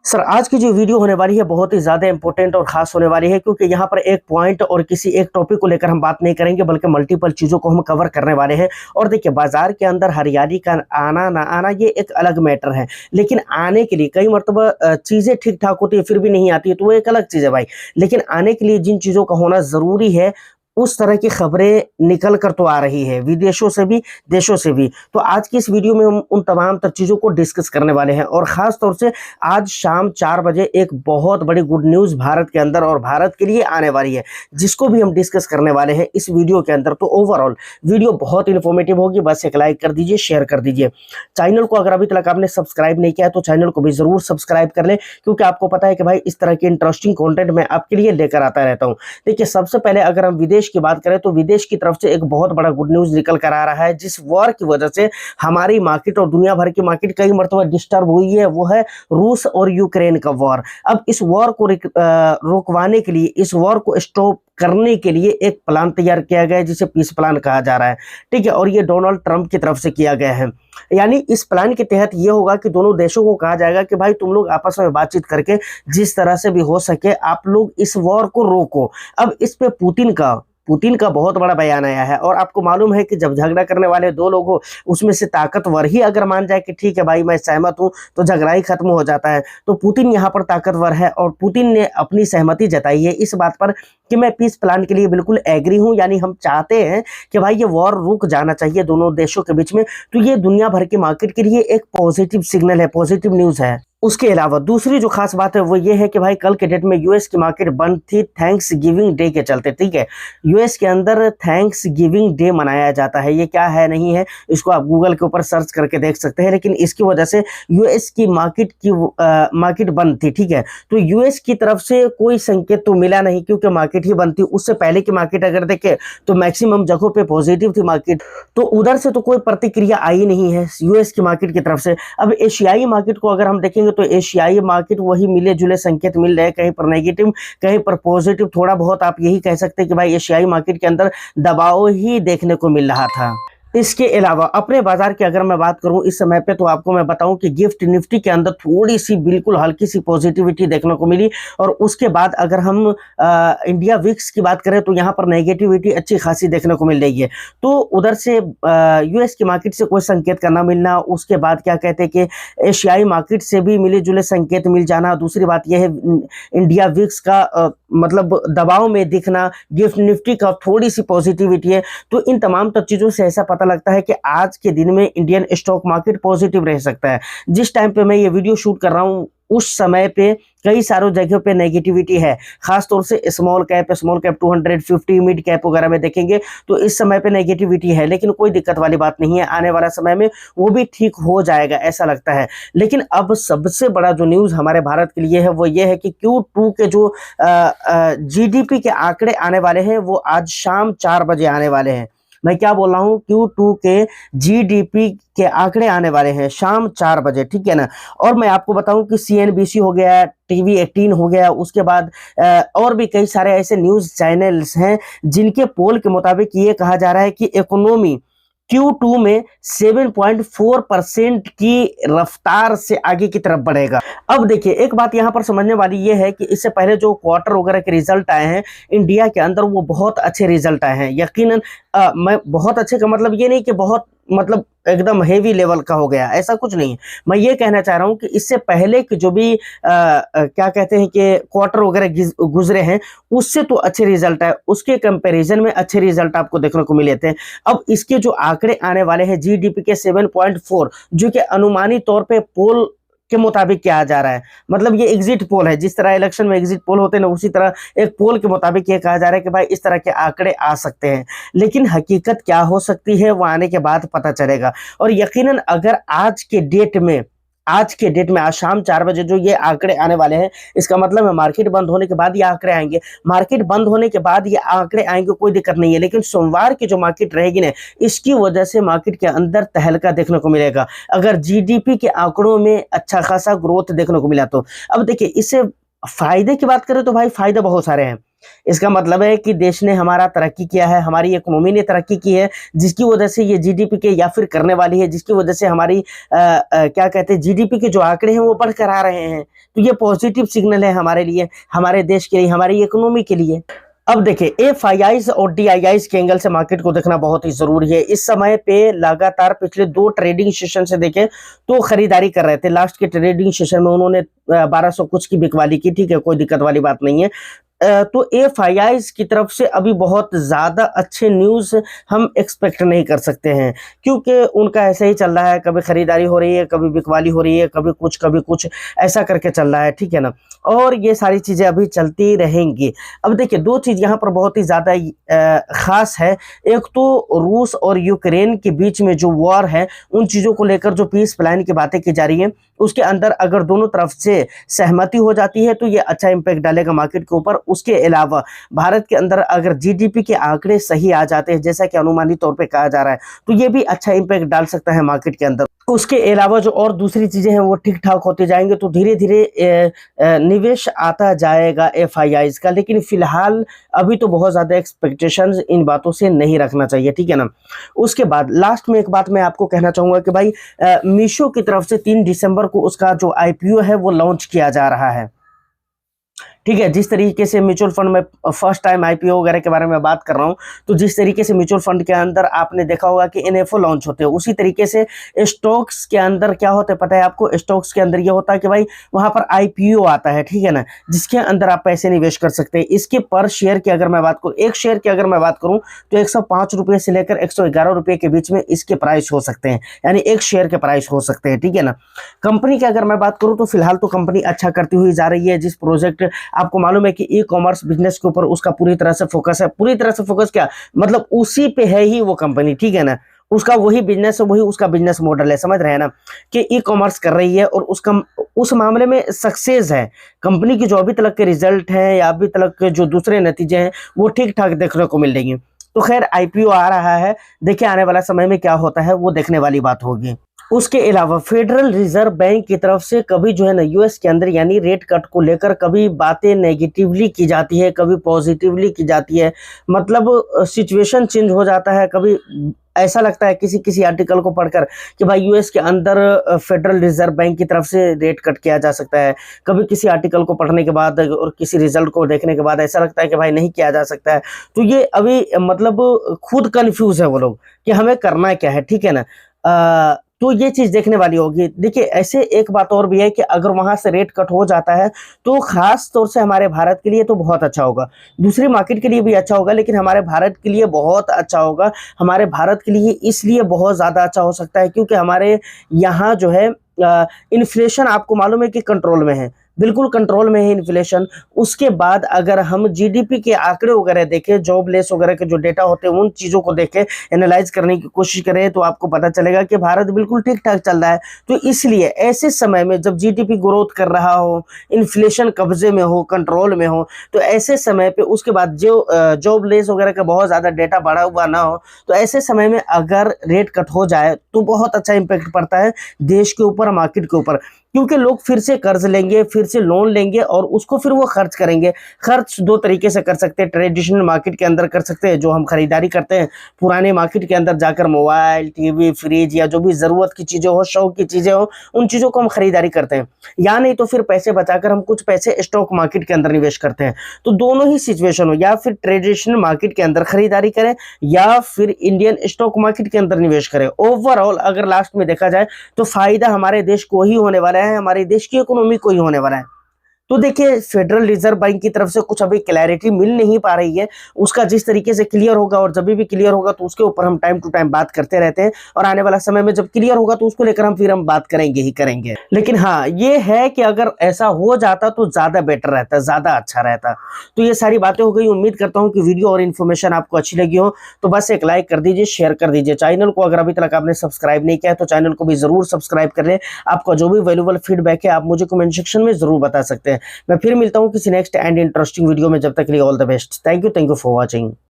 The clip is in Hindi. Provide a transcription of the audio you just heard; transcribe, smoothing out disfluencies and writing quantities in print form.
सर आज की जो वीडियो होने वाली है बहुत ही ज़्यादा इंपॉर्टेंट और ख़ास होने वाली है, क्योंकि यहाँ पर एक पॉइंट और किसी एक टॉपिक को लेकर हम बात नहीं करेंगे, बल्कि मल्टीपल चीज़ों को हम कवर करने वाले हैं। और देखिए, बाजार के अंदर हरियाली का आना ना आना ये एक अलग मैटर है, लेकिन आने के लिए कई मरतबा चीज़ें ठीक ठाक होती है फिर भी नहीं आती है, तो वो एक अलग चीज़ है भाई। लेकिन आने के लिए जिन चीज़ों का होना ज़रूरी है, उस तरह की खबरें निकल कर तो आ रही है, विदेशों से भी देशों से भी। तो आज की इस वीडियो में हम उन तमाम तर चीज़ों को डिस्कस करने वाले हैं, और ख़ास तौर से आज शाम 4 बजे एक बहुत बड़ी गुड न्यूज़ भारत के अंदर और भारत के लिए आने वाली है, जिसको भी हम डिस्कस करने वाले हैं इस वीडियो के अंदर। तो ओवरऑल वीडियो बहुत इन्फॉर्मेटिव होगी, बस एक लाइक कर दीजिए, शेयर कर दीजिए। चैनल को अगर अभी तक आपने सब्सक्राइब नहीं किया है तो चैनल को भी ज़रूर सब्सक्राइब कर लें, क्योंकि आपको पता है कि भाई इस तरह के इंटरेस्टिंग कॉन्टेंट मैं आपके लिए लेकर आता रहता हूँ। देखिए, सबसे पहले अगर हम विदेश की बात करें तो विदेश की तरफ से एक बहुत बड़ा गुड न्यूज़ निकल कर आ रहा है, जिस वॉर की वजह से हमारी मार्केट और दुनिया भर की मार्केट कई मरतबा डिस्टर्ब हुई है, वो है रूस और यूक्रेन का वॉर। अब इस वॉर को रोकवाने के लिए, इस वॉर को स्टॉप करने के लिए एक प्लान तैयार किया गया है, जिसे पीस प्लान कहा जा रहा है, ठीक है। और ये डोनाल्ड ट्रंप की तरफ से किया गया है। यानी इस प्लान के तहत ये होगा कि दोनों देशों को कहा जाएगा कि भाई तुम लोग आपस में बातचीत करके जिस तरह से भी हो सके आप लोग इस वॉर को रोको। अब इस पे पुतिन का बहुत बड़ा बयान आया है, और आपको मालूम है कि जब झगड़ा करने वाले दो लोग हो, उसमें से ताकतवर ही अगर मान जाए कि ठीक है भाई मैं सहमत हूं, तो झगड़ा ही खत्म हो जाता है। तो पुतिन यहां पर ताकतवर है, और पुतिन ने अपनी सहमति जताई है इस बात पर कि मैं पीस प्लान के लिए बिल्कुल एग्री हूं। यानी हम चाहते हैं कि भाई ये वॉर रुक जाना चाहिए दोनों देशों के बीच में। तो ये दुनिया भर की मार्केट के लिए एक पॉजिटिव सिग्नल है, पॉजिटिव न्यूज़ है। उसके अलावा दूसरी जो खास बात है वो ये है कि भाई कल के डेट में यूएस की मार्केट बंद थी थैंक्स गिविंग डे के चलते, ठीक है। यूएस के अंदर थैंक्स गिविंग डे मनाया जाता है, ये क्या है नहीं है इसको आप गूगल के ऊपर सर्च करके देख सकते हैं, लेकिन इसकी वजह से यूएस की मार्केट बंद थी, ठीक है। तो यूएस की तरफ से कोई संकेत तो मिला नहीं, क्योंकि मार्केट ही बंद थी। उससे पहले की मार्केट अगर देखें तो मैक्सिमम जगहों पे पॉजिटिव थी मार्केट, तो उधर से तो कोई प्रतिक्रिया आई नहीं है यूएस की मार्केट की तरफ से। अब एशियाई मार्केट को अगर हम देखेंगे तो एशियाई मार्केट वही मिले जुले संकेत मिल रहे हैं, कहीं पर नेगेटिव कहीं पर पॉजिटिव। थोड़ा बहुत आप यही कह सकते हैं कि भाई एशियाई मार्केट के अंदर दबाव ही देखने को मिल रहा था। इसके अलावा अपने बाजार की अगर मैं बात करूं इस समय पे, तो आपको मैं बताऊं कि गिफ्ट निफ्टी के अंदर थोड़ी सी बिल्कुल हल्की सी पॉजिटिविटी देखने को मिली। और उसके बाद अगर हम इंडिया विक्स की बात करें तो यहां पर नेगेटिविटी अच्छी खासी देखने को मिल रही है। तो उधर से यूएस की मार्केट से कोई संकेत का ना मिलना, उसके बाद क्या कहते हैं कि एशियाई मार्केट से भी मिले जुले संकेत मिल जाना। दूसरी बात यह है इंडिया विक्स का मतलब दबाव में दिखना, गिफ्ट निफ्टी का थोड़ी सी पॉजिटिविटी है। तो इन तमाम चीज़ों से ऐसा पता लगता है कि आज के दिन में इंडियन स्टॉक मार्केट पॉजिटिव रह सकता है। जिस टाइम पे मैं ये वीडियो शूट कर रहा हूँ उस समय पे कई सारों जगहों पे नेगेटिविटी है, खासतौर से स्मॉल कैप 250 मिड कैप वगैरह में देखेंगे तो इस समय पे नेगेटिविटी है, लेकिन कोई दिक्कत वाली बात नहीं है। आने वाला समय में वो भी ठीक हो जाएगा ऐसा लगता है। लेकिन अब सबसे बड़ा जो न्यूज़ हमारे भारत के लिए है वो ये है कि Q2 के जो जीडीपी के आंकड़े आने वाले हैं वो आज शाम 4 बजे आने वाले हैं। मैं क्या बोल रहा हूँ, Q2 के जीडीपी के आंकड़े आने वाले हैं शाम 4 बजे, ठीक है ना। और मैं आपको बताऊं कि सीएनबीसी हो गया, टीवी 18 हो गया, उसके बाद और भी कई सारे ऐसे न्यूज़ चैनल्स हैं जिनके पोल के मुताबिक ये कहा जा रहा है कि इकोनॉमी Q2 में 7.4% की रफ्तार से आगे की तरफ बढ़ेगा। अब देखिए, एक बात यहाँ पर समझने वाली ये है कि इससे पहले जो क्वार्टर वगैरह के रिजल्ट आए हैं इंडिया के अंदर वो बहुत अच्छे रिजल्ट आए हैं। यकीनन मैं बहुत अच्छे का मतलब ये नहीं कि बहुत मतलब एकदम हेवी लेवल का हो गया, ऐसा कुछ नहीं है। मैं ये कहना चाह रहा हूँ कि इससे पहले कि जो भी क्या कहते हैं कि क्वार्टर वगैरह गुजरे हैं उससे तो अच्छे रिजल्ट है, उसके कंपैरिजन में अच्छे रिजल्ट आपको देखने को मिले थे। अब इसके जो आंकड़े आने वाले हैं जीडीपी के 7.4, जो कि अनुमानित तौर पे पोल के मुताबिक क्या जा रहा है, मतलब ये एग्जिट पोल है, जिस तरह इलेक्शन में एग्जिट पोल होते हैं ना उसी तरह एक पोल के मुताबिक ये कहा जा रहा है कि भाई इस तरह के आंकड़े आ सकते हैं। लेकिन हकीकत क्या हो सकती है वो आने के बाद पता चलेगा। और यकीनन अगर आज के डेट में आज शाम 4 बजे जो ये आंकड़े आने वाले हैं, इसका मतलब है मार्केट बंद होने के बाद ये आंकड़े आएंगे। मार्केट बंद होने के बाद ये आंकड़े आएंगे, कोई दिक्कत नहीं है। लेकिन सोमवार की जो मार्केट रहेगी ना, इसकी वजह से मार्केट के अंदर तहलका देखने को मिलेगा। अगर जीडीपी के आंकड़ों में अच्छा खासा ग्रोथ देखने को मिला तो अब देखिए, इससे फायदे की बात करें तो भाई फायदे बहुत सारे हैं। इसका मतलब है कि देश ने हमारा तरक्की किया है, हमारी इकोनॉमी ने तरक्की की है, जिसकी वजह से ये जीडीपी के या फिर करने वाली है, जिसकी वजह से हमारी क्या कहते हैं जीडीपी के जो आंकड़े हैं वो बढ़कर आ रहे हैं। तो ये पॉजिटिव सिग्नल है हमारे लिए, हमारे देश के लिए, हमारी इकोनॉमी के लिए। अब देखिए एफआईआईज और डीआईआईज के एंगल से मार्केट को देखना बहुत ही जरूरी है। इस समय पे लगातार पिछले 2 ट्रेडिंग सेशन से देखें तो खरीदारी कर रहे थे। लास्ट के ट्रेडिंग सेशन में उन्होंने 1200 कुछ की बिकवाली की, ठीक है, कोई दिक्कत वाली बात नहीं है। तो एफआईआईज की तरफ से अभी बहुत ज़्यादा अच्छे न्यूज़ हम एक्सपेक्ट नहीं कर सकते हैं, क्योंकि उनका ऐसे ही चल रहा है, कभी खरीदारी हो रही है, कभी बिकवाली हो रही है, कभी कुछ ऐसा करके चल रहा है, ठीक है ना। और ये सारी चीज़ें अभी चलती रहेंगी। अब देखिए 2 चीज़ यहाँ पर बहुत ही ज़्यादा ख़ास है। एक तो रूस और यूक्रेन के बीच में जो वॉर है, उन चीज़ों को लेकर जो पीस प्लान की बातें की जा रही हैं, उसके अंदर अगर दोनों तरफ से सहमति हो जाती है तो ये अच्छा इम्पैक्ट डालेगा मार्केट के ऊपर। उसके अलावा भारत के अंदर अगर जीडीपी के आंकड़े सही आ जाते हैं, जैसा कि अनुमानित तौर पे कहा जा रहा है, तो ये भी अच्छा इम्पैक्ट डाल सकता है मार्केट के अंदर। उसके अलावा जो और दूसरी चीजें हैं वो ठीक ठाक होते जाएंगे, तो धीरे धीरे निवेश आता जाएगा एफआईआईज का। लेकिन फिलहाल अभी तो बहुत ज्यादा एक्सपेक्टेशंस इन बातों से नहीं रखना चाहिए, ठीक है ना। उसके बाद लास्ट में एक बात मैं आपको कहना चाहूंगा कि भाई मीशो की तरफ से 3 दिसंबर को उसका जो आईपीओ है वो लॉन्च किया जा रहा है, ठीक है। जिस तरीके से म्यूचुअल फंड में फर्स्ट टाइम आईपीओ वगैरह के बारे में बात कर रहा हूं, तो जिस तरीके से म्यूचुअल फंड के अंदर आपने देखा होगा कि एनएफओ लॉन्च होते हैं, उसी तरीके से स्टॉक्स के अंदर क्या होता है पता है आपको? स्टॉक्स के अंदर ये होता है कि भाई वहां पर आईपीओ आता है, ठीक है ना, जिसके अंदर आप पैसे निवेश कर सकते हैं। इसके पर शेयर की अगर मैं बात करूँ, एक शेयर की अगर मैं बात करूँ तो 105 रुपये से लेकर 111 रुपये के बीच में इसके प्राइस हो सकते हैं, यानी एक शेयर के प्राइस हो सकते हैं, ठीक है ना। कंपनी की अगर मैं बात करूँ तो फिलहाल तो कंपनी अच्छा करती हुई जा रही है। जिस प्रोजेक्ट आपको मालूम है कि ई कॉमर्स बिजनेस के ऊपर उसका पूरी तरह से फोकस है, पूरी तरह से फोकस क्या मतलब उसी पे है ही वो कंपनी, ठीक है ना। उसका वही बिजनेस है, वही उसका बिजनेस मॉडल है, समझ रहे हैं ना, कि ई कॉमर्स कर रही है और उसका उस मामले में सक्सेस है। कंपनी की जो अभी तक के रिजल्ट हैं या अभी तक के जो दूसरे नतीजे हैं वो ठीक ठाक देखने को मिल रही है। तो खैर आईपीओ आ रहा है, देखिए आने वाला समय में क्या होता है वो देखने वाली बात होगी। उसके अलावा फेडरल रिजर्व बैंक की तरफ से कभी जो है ना यूएस के अंदर यानी रेट कट को लेकर कभी बातें नेगेटिवली की जाती है, कभी पॉजिटिवली की जाती है, मतलब सिचुएशन चेंज हो जाता है। कभी ऐसा लगता है किसी किसी आर्टिकल को पढ़कर कि भाई यूएस के अंदर फेडरल रिजर्व बैंक की तरफ से रेट कट किया जा सकता है। कभी किसी आर्टिकल को पढ़ने के बाद और किसी रिजल्ट को देखने के बाद ऐसा लगता है कि भाई नहीं किया जा सकता है। तो ये अभी मतलब खुद कंफ्यूज है वो लोग कि हमें करना क्या है, ठीक है ना। तो ये चीज देखने वाली होगी। देखिए ऐसे एक बात और भी है कि अगर वहां से रेट कट हो जाता है तो खास तौर से हमारे भारत के लिए तो बहुत अच्छा होगा, दूसरी मार्केट के लिए भी अच्छा होगा, लेकिन हमारे भारत के लिए बहुत अच्छा होगा। हमारे भारत के लिए इसलिए बहुत ज़्यादा अच्छा हो सकता है क्योंकि हमारे यहाँ जो है इन्फ्लेशन आपको मालूम है कि कंट्रोल में है, बिल्कुल कंट्रोल में है इन्फ्लेशन। उसके बाद अगर हम जीडीपी के आंकड़े वगैरह देखें, जॉबलेस वगैरह के जो डेटा होते हैं उन चीज़ों को देखें, एनालाइज करने की कोशिश करें, तो आपको पता चलेगा कि भारत बिल्कुल ठीक ठाक चल रहा है। तो इसलिए ऐसे समय में जब जीडीपी ग्रोथ कर रहा हो, इन्फ्लेशन कब्जे में हो, कंट्रोल में हो, तो ऐसे समय पे उसके बाद जो जॉबलेस वगैरह का बहुत ज़्यादा डेटा बढ़ा हुआ ना हो, तो ऐसे समय में अगर रेट कट हो जाए तो बहुत अच्छा इम्पैक्ट पड़ता है देश के ऊपर, मार्केट के ऊपर, क्योंकि लोग फिर से कर्ज लेंगे, फिर से लोन लेंगे और उसको फिर वो खर्च करेंगे। खर्च 2 तरीके से कर सकते हैं, ट्रेडिशनल मार्केट के अंदर कर सकते हैं जो हम खरीदारी करते हैं, पुराने मार्केट के अंदर जाकर मोबाइल, टीवी, फ्रिज या जो भी ज़रूरत की चीज़ें हो, शौक की चीज़ें हो, उन चीज़ों को हम खरीदारी करते हैं, या नहीं तो फिर पैसे बचाकर हम कुछ पैसे स्टॉक मार्केट के अंदर निवेश करते हैं। तो दोनों ही सिचुएशन हो, या फिर ट्रेडिशनल मार्केट के अंदर खरीदारी करें या फिर इंडियन स्टॉक मार्केट के अंदर निवेश करें। ओवरऑल अगर लास्ट में देखा जाए तो फायदा हमारे देश को ही होने वाला है, हमारे देश की इकोनॉमी को ही होने वाला है। तो देखिए फेडरल रिजर्व बैंक की तरफ से कुछ अभी क्लैरिटी मिल नहीं पा रही है, उसका जिस तरीके से क्लियर होगा और जब भी क्लियर होगा तो उसके ऊपर हम टाइम टू टाइम बात करते रहते हैं, और आने वाला समय में जब क्लियर होगा तो उसको लेकर हम बात करेंगे ही करेंगे। लेकिन हाँ ये है कि अगर ऐसा हो जाता तो ज्यादा बेटर रहता, ज्यादा अच्छा रहता। तो ये सारी बातें हो गई। उम्मीद करता हूँ कि वीडियो और इन्फॉर्मेशन आपको अच्छी लगी हो, तो बस एक लाइक कर दीजिए, शेयर कर दीजिए। चैनल को अगर अभी तक आपने सब्सक्राइब नहीं किया है तो चैनल को भी जरूर सब्सक्राइब कर ले। आपका जो भी वैल्यूएबल फीडबैक है आप मुझे कमेंट सेक्शन में जरूर बता सकते हैं। मैं फिर मिलता हूं किसी नेक्स्ट एंड इंटरेस्टिंग वीडियो में, जब तक के लिए all the best. Thank you for watching.